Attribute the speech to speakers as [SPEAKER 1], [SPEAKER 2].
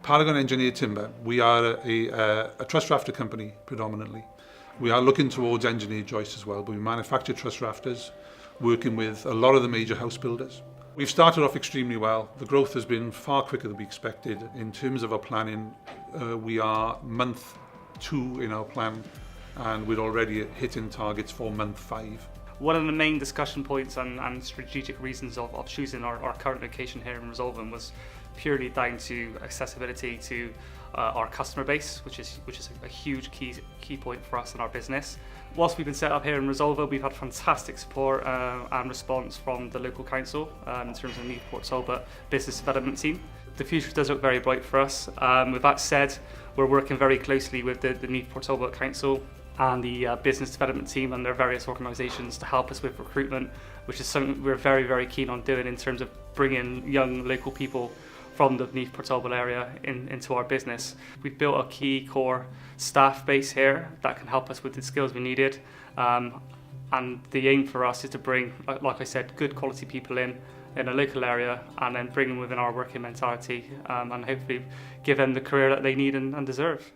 [SPEAKER 1] Paragon Engineered Timber, we are a truss rafter company predominantly. We are looking towards engineered joists as well, but we manufacture truss rafters, working with a lot of the major house builders. We've started off extremely well. The growth has been far quicker than we expected. In terms of our planning, we are month 2 in our plan, and we're already hitting targets for month 5.
[SPEAKER 2] One of the main discussion points and strategic reasons of choosing our current location here in Resolfen was purely down to accessibility to our customer base, which is a huge key point for us in our business. Whilst we've been set up here in Resolfen, we've had fantastic support and response from the local council in terms of the Newydd Port Talbot business development team. The future does look very bright for us. With that said, we're working very closely with the Newydd Port Talbot Council and the business development team and their various organisations to help us with recruitment, which is something we're very, very keen on doing in terms of bringing young local people from the Newydd Port Talbot area into our business. We've built a key core staff base here that can help us with the skills we needed. And the aim for us is to bring, like I said, good quality people in a local area and then bring them within our working mentality and hopefully give them the career that they need and deserve.